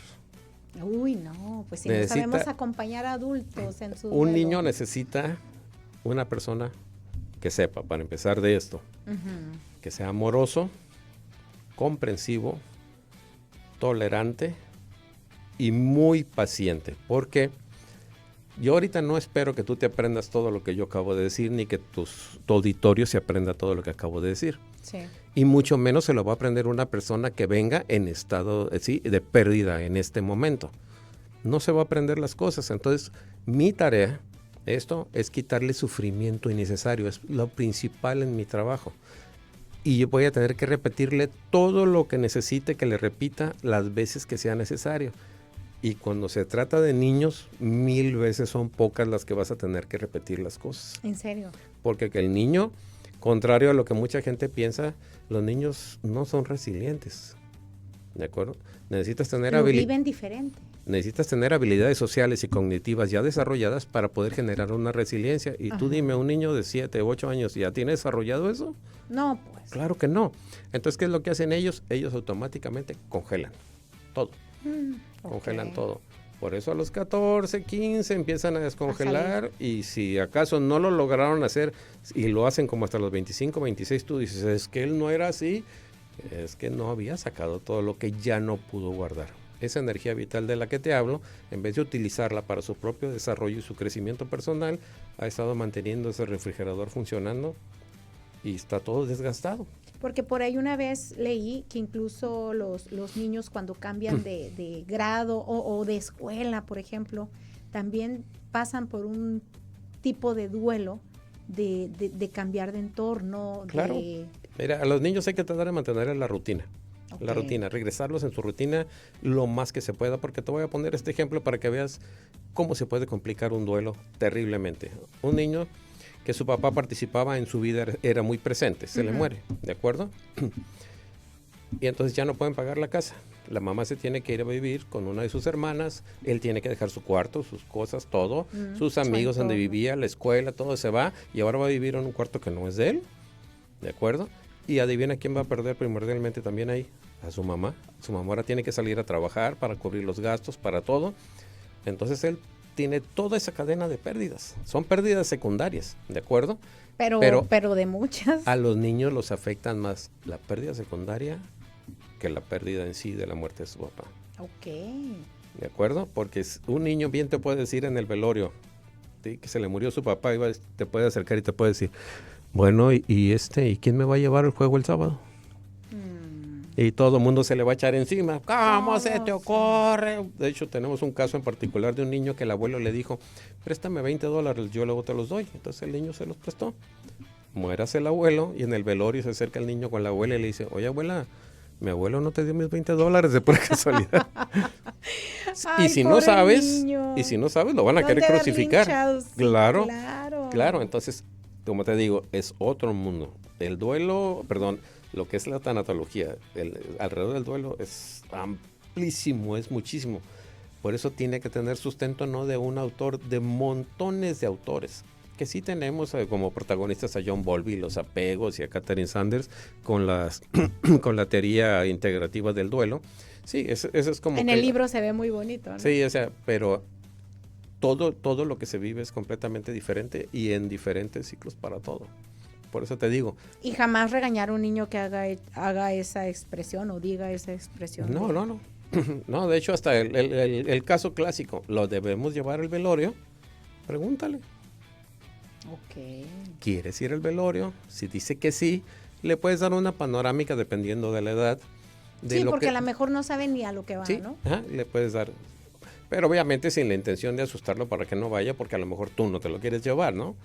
Uy, no, pues si no sabemos acompañar a adultos en su duelo. Un niño necesita una persona que sepa, para empezar de esto, que sea amoroso, comprensivo, tolerante y muy paciente. Porque yo ahorita no espero que tú te aprendas todo lo que yo acabo de decir, ni que tu auditorio se aprenda todo lo que acabo de decir. Sí. Y mucho menos se lo va a aprender una persona que venga en estado de pérdida en este momento. No se va a aprender las cosas. Entonces, mi tarea, es quitarle sufrimiento innecesario. Es lo principal en mi trabajo. Y yo voy a tener que repetirle todo lo que necesite que le repita las veces que sea necesario. Y cuando se trata de niños, 1000 veces son pocas las que vas a tener que repetir las cosas. ¿En serio? Porque que el niño, contrario a lo que mucha gente piensa, los niños no son resilientes. ¿De acuerdo? Necesitas tener viven diferente. Necesitas tener habilidades sociales y cognitivas ya desarrolladas para poder generar una resiliencia. Y tú dime, ¿un niño de 7, 8 años ya tiene desarrollado eso? No, pues. Claro que no. Entonces, ¿qué es lo que hacen ellos? Ellos automáticamente congelan todo. Congelan todo. Por eso a los 14, 15 empiezan a descongelar y si acaso no lo lograron hacer y lo hacen como hasta los 25, 26, tú dices, es que él no era así, es que no había sacado todo lo que ya no pudo guardar. Esa energía vital de la que te hablo, en vez de utilizarla para su propio desarrollo y su crecimiento personal, ha estado manteniendo ese refrigerador funcionando y está todo desgastado. Porque por ahí una vez leí que incluso los niños cuando cambian de grado o de escuela, por ejemplo, también pasan por un tipo de duelo de cambiar de entorno. Claro. Mira, a los niños hay que tratar de mantener la rutina. La rutina, regresarlos en su rutina lo más que se pueda, porque te voy a poner este ejemplo para que veas cómo se puede complicar un duelo terriblemente. Un niño que su papá participaba en su vida, era muy presente, se le muere, ¿de acuerdo? Y entonces ya no pueden pagar la casa. La mamá se tiene que ir a vivir con una de sus hermanas, él tiene que dejar su cuarto, sus cosas, todo, sus amigos donde vivía, la escuela, todo se va, y ahora va a vivir en un cuarto que no es de él, ¿de acuerdo? Y adivina quién va a perder primordialmente también ahí, a su mamá. Su mamá ahora tiene que salir a trabajar para cubrir los gastos, para todo. Entonces él tiene toda esa cadena de pérdidas. Son pérdidas secundarias, ¿de acuerdo? Pero de muchas. A los niños los afectan más la pérdida secundaria que la pérdida en sí de la muerte de su papá. Ok. ¿De acuerdo? Porque un niño bien te puede decir en el velorio, ¿sí?, que se le murió su papá, y te puede acercar y te puede decir, bueno, ¿y quién me va a llevar el juego el sábado? Y todo el mundo se le va a echar encima. ¿Cómo se te ocurre? De hecho, tenemos un caso en particular de un niño que el abuelo le dijo, préstame $20, yo luego te los doy. Entonces el niño se los prestó. Muérase el abuelo, y en el velorio se acerca el niño con la abuela y le dice, oye, abuela, mi abuelo no te dio mis $20 de pura casualidad. Ay, y si no sabes, niño. lo van a querer crucificar. Claro. Claro, entonces, como te digo, es otro mundo. El duelo, lo que es la tanatología, alrededor del duelo es amplísimo, es muchísimo. Por eso tiene que tener sustento no de un autor, de montones de autores. Que sí tenemos como protagonistas a John Bowlby, los apegos, y a Catherine Sanders con con la teoría integrativa del duelo. Sí, eso es como en el libro se ve muy bonito, ¿no? Sí, pero todo lo que se vive es completamente diferente y en diferentes ciclos para todo. Por eso te digo. Y jamás regañar a un niño que haga esa expresión o diga esa expresión. No. No, de hecho, hasta el caso clásico, lo debemos llevar al velorio, pregúntale. Ok. ¿Quieres ir al velorio? Si dice que sí, le puedes dar una panorámica dependiendo de la edad. Sí, porque a lo mejor no sabe ni a lo que va, sí, ¿no? Le puedes dar, pero obviamente sin la intención de asustarlo para que no vaya, porque a lo mejor tú no te lo quieres llevar, ¿no?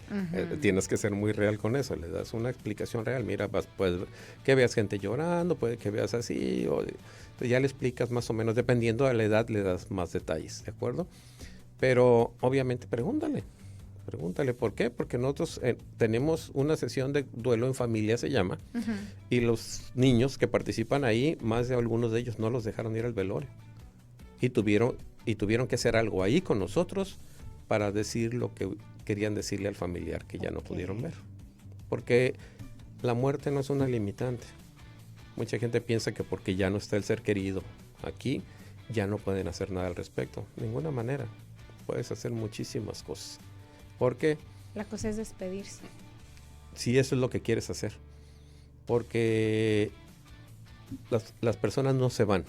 Tienes que ser muy real con eso, le das una explicación real. Mira, puedes que veas gente llorando, puede que veas así, entonces ya le explicas más o menos, dependiendo de la edad le das más detalles, ¿de acuerdo? Pero obviamente pregúntale por qué, porque nosotros tenemos una sesión de duelo en familia, se llama, y los niños que participan ahí, más de algunos de ellos no los dejaron ir al velorio, y tuvieron que hacer algo ahí con nosotros para decir lo que querían decirle al familiar que ya no pudieron ver, porque la muerte no es una limitante. Mucha gente piensa que porque ya no está el ser querido aquí, ya no pueden hacer nada al respecto. De ninguna manera. Puedes hacer muchísimas cosas. Porque la cosa es despedirse. Si eso es lo que quieres hacer. Porque las personas no se van.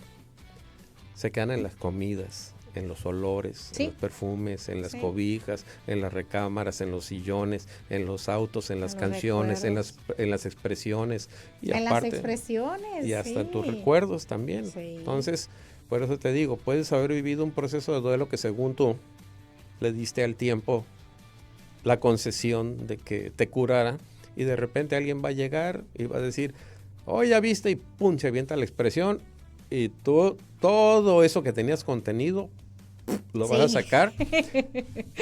Se quedan en las comidas, en los olores, en los perfumes, en las cobijas, en las recámaras, en los sillones, en los autos, en las canciones, en las expresiones. Y en aparte, las expresiones. Y hasta en tus recuerdos también. Sí. Entonces, por eso te digo, puedes haber vivido un proceso de duelo que según tú le diste al tiempo la concesión de que te curara, y de repente alguien va a llegar y va a decir, oh, ya viste, y pum, se avienta la expresión, y tú, todo eso que tenías contenido, lo vas a sacar,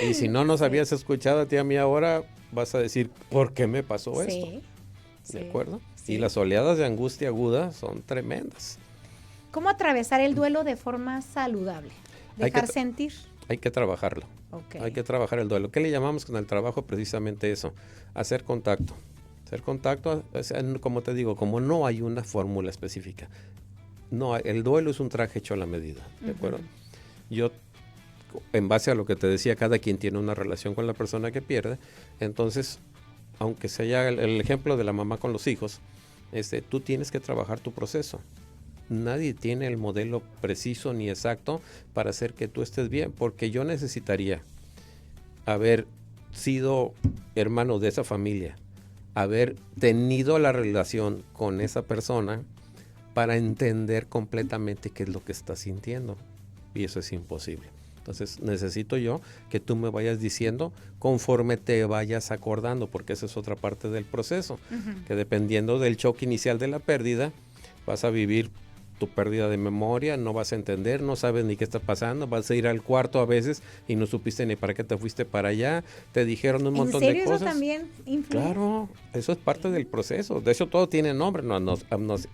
y si no nos habías escuchado a ti, a mí ahora, vas a decir, ¿por qué me pasó esto? ¿De acuerdo? Sí. Y las oleadas de angustia aguda son tremendas. ¿Cómo atravesar el duelo de forma saludable? ¿Dejar sentir? Hay que trabajarlo. Okay. Hay que trabajar el duelo. ¿Qué le llamamos con el trabajo? Precisamente eso, hacer contacto. Hacer contacto, como te digo, como no hay una fórmula específica. No, el duelo es un traje hecho a la medida, ¿de acuerdo? Yo, en base a lo que te decía, cada quien tiene una relación con la persona que pierde. Entonces, aunque sea el ejemplo de la mamá con los hijos, tú tienes que trabajar tu proceso. Nadie tiene el modelo preciso ni exacto para hacer que tú estés bien, porque yo necesitaría haber sido hermano de esa familia, haber tenido la relación con esa persona para entender completamente qué es lo que está sintiendo, y eso es imposible. Entonces necesito yo que tú me vayas diciendo conforme te vayas acordando, porque esa es otra parte del proceso, que dependiendo del shock inicial de la pérdida, vas a vivir tu pérdida de memoria, no vas a entender, no sabes ni qué está pasando, vas a ir al cuarto a veces y no supiste ni para qué te fuiste para allá, te dijeron un montón de cosas. ¿Eso también influye? Claro, eso es parte del proceso. De hecho, todo tiene nombre, ¿no?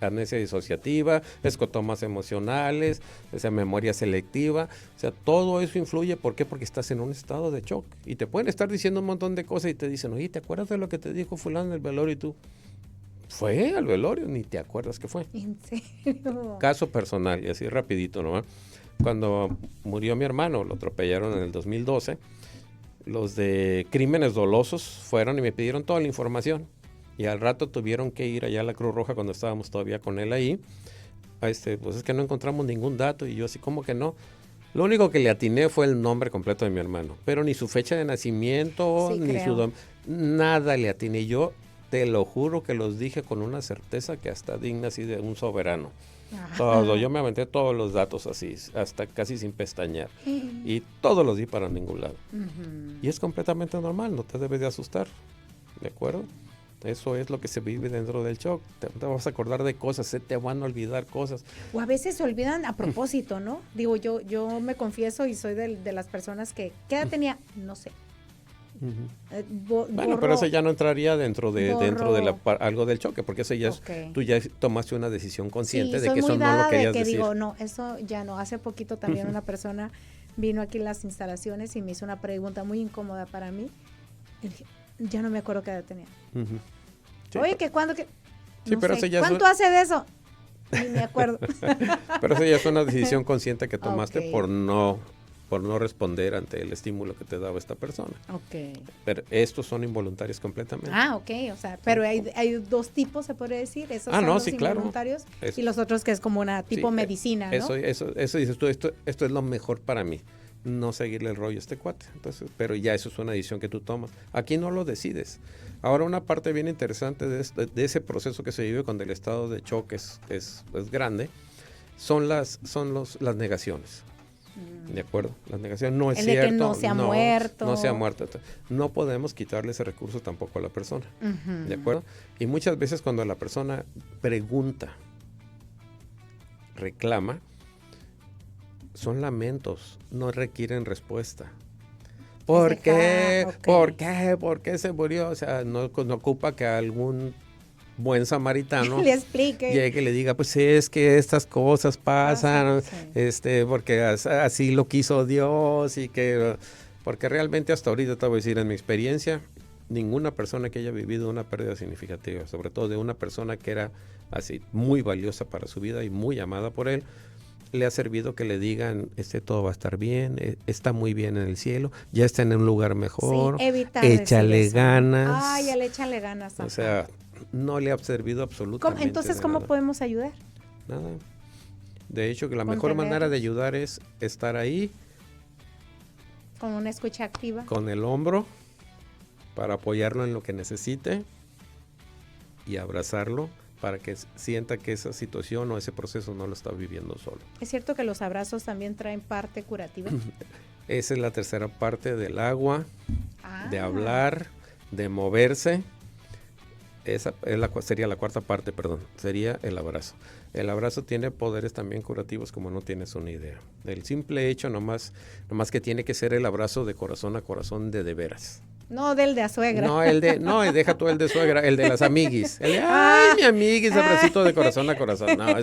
Amnesia disociativa, escotomas emocionales, esa memoria selectiva, o sea, todo eso influye. ¿Por qué? Porque estás en un estado de shock y te pueden estar diciendo un montón de cosas y te dicen, oye, ¿te acuerdas de lo que te dijo fulano en el velorio? Y tú, fue al velorio, ni te acuerdas qué fue. ¿En serio? Caso personal, y así rapidito, ¿no? Cuando murió mi hermano, lo atropellaron en el 2012, los de crímenes dolosos fueron y me pidieron toda la información. Y al rato tuvieron que ir allá a la Cruz Roja cuando estábamos todavía con él ahí. Pues es que no encontramos ningún dato. Y yo así, ¿cómo que no? Lo único que le atiné fue el nombre completo de mi hermano. Pero ni su fecha de nacimiento, Sí, ni creo. nada le atiné. Yo te lo juro que los dije con una certeza que hasta digna así de un soberano. Ajá. Todo, yo me aventé todos los datos así, hasta casi sin pestañear. Y todos los di para ningún lado. Y es completamente normal, no te debes de asustar. ¿De acuerdo? Eso es lo que se vive dentro del shock. Te vas a acordar de cosas, se te van a olvidar cosas. O a veces se olvidan a propósito, ¿no? Digo, yo me confieso y soy de las personas que, ¿qué edad tenía? No sé. Bueno, pero eso ya no entraría dentro de algo del choque, porque eso ya Okay. tú ya tomaste una decisión consciente Sí, de que soy eso muy no lo dada querías de que decir. digo, no, eso ya no. Hace poquito también una persona vino aquí en las instalaciones y me hizo una pregunta muy incómoda para mí. Y dije, ya no me acuerdo qué edad tenía. Sí, Oye, ¿que cuándo? Que Sí, no pero sé, eso ya ¿cuánto hace de eso? Ni me acuerdo. Pero eso ya es una decisión consciente que tomaste Ok. por no responder ante el estímulo que te daba esta persona. Ok. Pero estos son involuntarios completamente. Ok, o sea, pero hay dos tipos, se podría decir. Esos son no, los sí, claro. involuntarios Eso. y los otros que es como una tipo Sí, medicina, ¿no? Eso dices tú, esto es lo mejor para mí. No seguirle el rollo a este cuate. Entonces, pero ya eso es una decisión que tú tomas. Aquí no lo decides. Ahora, una parte bien interesante de ese proceso que se vive cuando el estado de shock es grande, son las negaciones. ¿De acuerdo? Las negaciones no es El de cierto. que no se ha muerto. No se ha muerto. No podemos quitarle ese recurso tampoco a la persona. ¿De acuerdo? Y muchas veces cuando la persona pregunta, reclama, son lamentos, no requieren respuesta. ¿Por qué? Okay. ¿Por qué? ¿Por qué se murió? O sea, no ocupa que algún buen samaritano le explique. llegue y le diga, pues es que estas cosas pasan, sí. Porque así lo quiso Dios y que... Porque realmente hasta ahorita te voy a decir, en mi experiencia, ninguna persona que haya vivido una pérdida significativa, sobre todo de una persona que era así muy valiosa para su vida y muy amada por él, le ha servido que le digan, todo va a estar bien, está muy bien en el cielo, ya está en un lugar mejor, échale ganas. Ay, échale ganas. O sea, no le ha servido absolutamente Entonces, ¿cómo nada. podemos ayudar? Nada. De hecho, que la mejor manera de ayudar es estar ahí. Con una escucha activa. Con el hombro, para apoyarlo en lo que necesite y abrazarlo para que sienta que esa situación o ese proceso no lo está viviendo solo. ¿Es cierto que los abrazos también traen parte curativa? Esa es la tercera parte del agua, de hablar, de moverse. Esa sería la cuarta parte, sería el abrazo. El abrazo tiene poderes también curativos como no tienes una idea. El simple hecho nomás que tiene que ser el abrazo de corazón a corazón de veras. No del de a suegra. No, deja tú el de suegra, el de las amiguis. Ay, mi amiguis, abracito de corazón a corazón. No,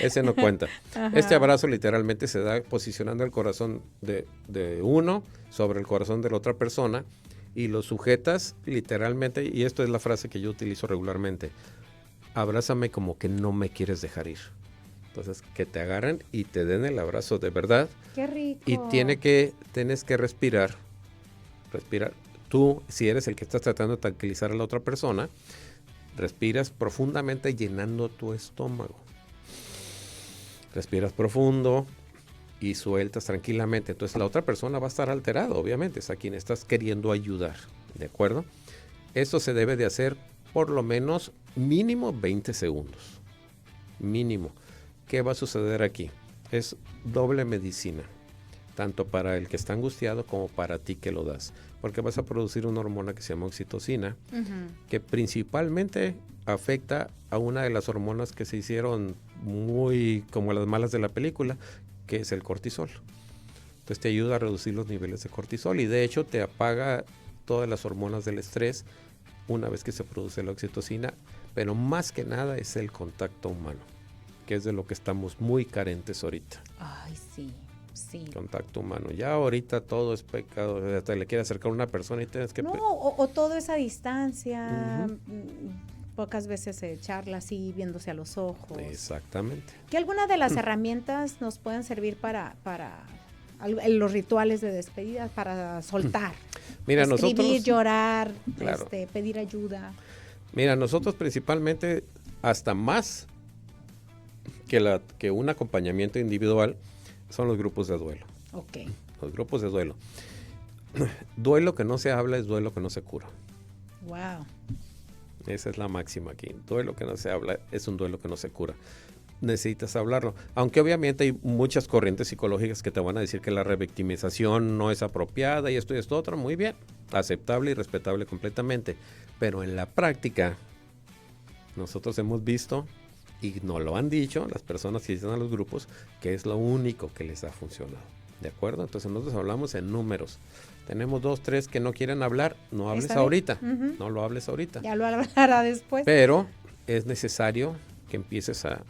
ese no cuenta. Ajá. Este abrazo literalmente se da posicionando el corazón de uno sobre el corazón de la otra persona y lo sujetas literalmente, y esto es la frase que yo utilizo regularmente: abrázame como que no me quieres dejar ir. Entonces, que te agarren y te den el abrazo de verdad. ¡Qué rico! Y tienes que respirar. Tú, si eres el que estás tratando de tranquilizar a la otra persona, respiras profundamente llenando tu estómago. Respiras profundo y sueltas tranquilamente. Entonces la otra persona va a estar alterada, obviamente, es a quien estás queriendo ayudar, ¿de acuerdo? Esto se debe de hacer por lo menos mínimo 20 segundos. Mínimo. ¿Qué va a suceder aquí? Es doble medicina. tanto para el que está angustiado como para ti que lo das, porque vas a producir una hormona que se llama oxitocina, que principalmente afecta a una de las hormonas que se hicieron muy como las malas de la película, que es el cortisol. Entonces te ayuda a reducir los niveles de cortisol y de hecho te apaga todas las hormonas del estrés una vez que se produce la oxitocina, pero más que nada es el contacto humano, que es de lo que estamos muy carentes ahorita. Ay, sí. Sí. Contacto humano. Ya ahorita todo es pecado. Hasta le quieres acercar a una persona y tienes que... No, o todo es a distancia. Pocas veces se charla así, viéndose a los ojos. Exactamente. ¿Qué algunas de las herramientas nos pueden servir para los rituales de despedida, para soltar? Mira, escribir, nosotros... llorar, claro. Pedir ayuda. Mira, nosotros principalmente, hasta más que un acompañamiento individual, son los grupos de duelo. Ok. Los grupos de duelo. Duelo que no se habla es duelo que no se cura. Wow. Esa es la máxima aquí. Duelo que no se habla es un duelo que no se cura. Necesitas hablarlo. Aunque obviamente hay muchas corrientes psicológicas que te van a decir que la revictimización no es apropiada y esto y esto otro. Muy bien. Aceptable y respetable completamente. Pero en la práctica, nosotros hemos visto, y nos lo han dicho las personas que están a los grupos, que es lo único que les ha funcionado. ¿De acuerdo? Entonces nosotros hablamos en números. Tenemos 2, 3 que no quieren hablar, no hables ahorita. No lo hables ahorita. Ya lo hablará después. Pero es necesario que empieces a...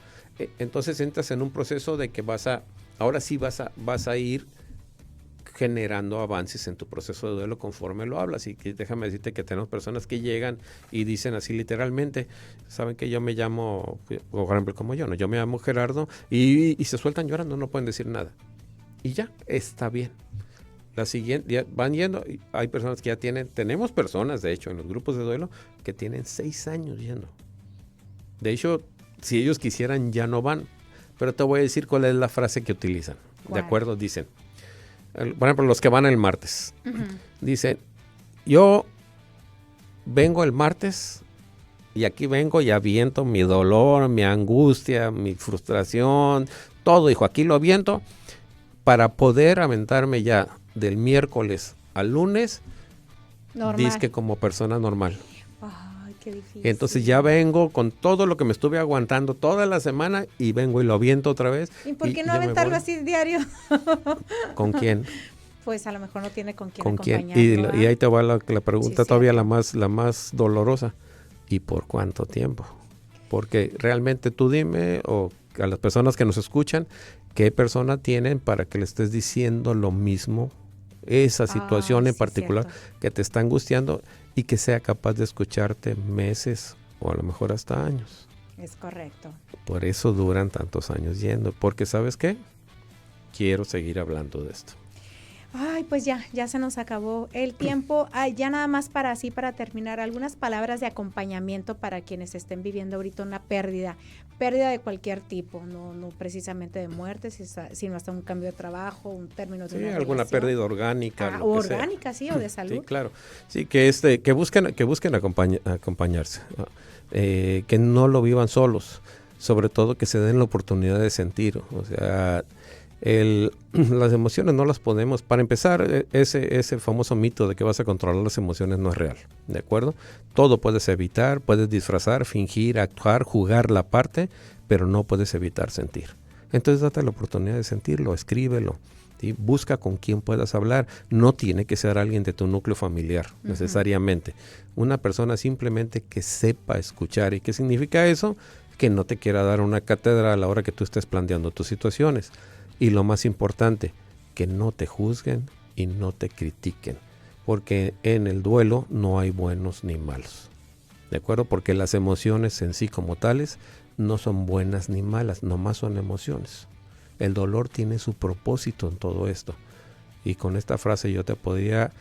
entonces entras en un proceso de que ahora sí vas a ir generando avances en tu proceso de duelo conforme lo hablas. Y que déjame decirte que tenemos personas que llegan y dicen así literalmente, saben que yo me llamo, o por ejemplo como yo me llamo Gerardo, y se sueltan llorando, no pueden decir nada. Y ya, está bien. La siguiente, ya van yendo, hay personas que ya tenemos personas de hecho en los grupos de duelo que tienen 6 años yendo. De hecho, si ellos quisieran ya no van, pero te voy a decir cuál es la frase que utilizan. ¿Cuál? ¿De acuerdo? Dicen, por ejemplo, los que van el martes, dicen, yo vengo el martes y aquí vengo y aviento mi dolor, mi angustia, mi frustración, todo, hijo, aquí lo aviento para poder aventarme ya del miércoles al lunes, dizque como persona normal. Ay, qué difícil. Entonces ya vengo con todo lo que me estuve aguantando toda la semana y vengo y lo aviento otra vez. ¿Y por qué no aventarlo así diario? ¿Con quién? Pues a lo mejor no tiene con quién ¿Con acompañarlo. quién? Y ahí te va la pregunta, sí, todavía la más dolorosa. ¿Y por cuánto tiempo? Porque realmente tú dime, o a las personas que nos escuchan, ¿qué persona tienen para que le estés diciendo lo mismo? Esa situación en particular que te está angustiando y que sea capaz de escucharte meses o a lo mejor hasta años. Es correcto. Por eso duran tantos años yendo, porque ¿sabes qué? Quiero seguir hablando de esto. Ay, pues ya se nos acabó el tiempo. Ay, ya nada más para terminar, algunas palabras de acompañamiento para quienes estén viviendo ahorita una pérdida de cualquier tipo, no precisamente de muerte, sino hasta un cambio de trabajo, un término de una alguna relación. Pérdida orgánica. O orgánica, sí, o de salud. Sí, claro. Sí, que busquen acompañarse, que no lo vivan solos, sobre todo que se den la oportunidad de sentir, o sea, las emociones no las podemos, para empezar, ese famoso mito de que vas a controlar las emociones no es real, ¿de acuerdo? Todo puedes evitar, puedes disfrazar, fingir, actuar, jugar la parte, pero no puedes evitar sentir. Entonces date la oportunidad de sentirlo, escríbelo, ¿sí? Busca con quién puedas hablar, no tiene que ser alguien de tu núcleo familiar, necesariamente. Una persona simplemente que sepa escuchar. ¿Y qué significa eso? Que no te quiera dar una cátedra a la hora que tú estés planteando tus situaciones. Y lo más importante, que no te juzguen y no te critiquen, porque en el duelo no hay buenos ni malos, ¿de acuerdo? Porque las emociones en sí como tales no son buenas ni malas, nomás son emociones. El dolor tiene su propósito en todo esto. Y con esta frase yo te podría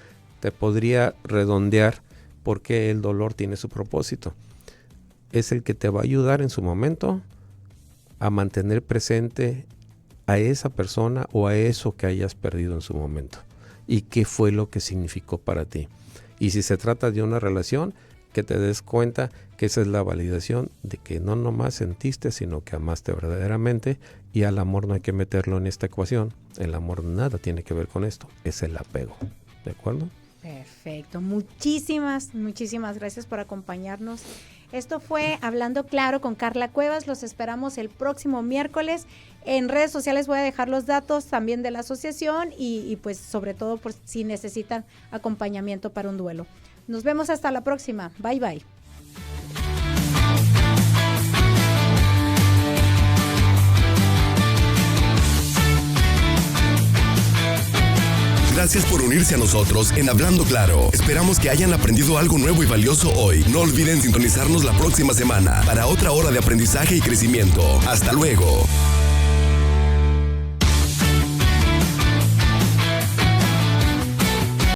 redondear porque el dolor tiene su propósito. Es el que te va a ayudar en su momento a mantener presente a esa persona o a eso que hayas perdido en su momento y qué fue lo que significó para ti. Y si se trata de una relación, que te des cuenta que esa es la validación de que no nomás sentiste, sino que amaste verdaderamente, y al amor no hay que meterlo en esta ecuación. El amor nada tiene que ver con esto, es el apego. ¿De acuerdo? Perfecto. Muchísimas gracias por acompañarnos. Esto fue Hablando Claro con Carla Cuevas. Los esperamos el próximo miércoles. En redes sociales voy a dejar los datos también de la asociación y pues sobre todo por si necesitan acompañamiento para un duelo. Nos vemos hasta la próxima. Bye, bye. Gracias por unirse a nosotros en Hablando Claro. Esperamos que hayan aprendido algo nuevo y valioso hoy. No olviden sintonizarnos la próxima semana para otra hora de aprendizaje y crecimiento. Hasta luego.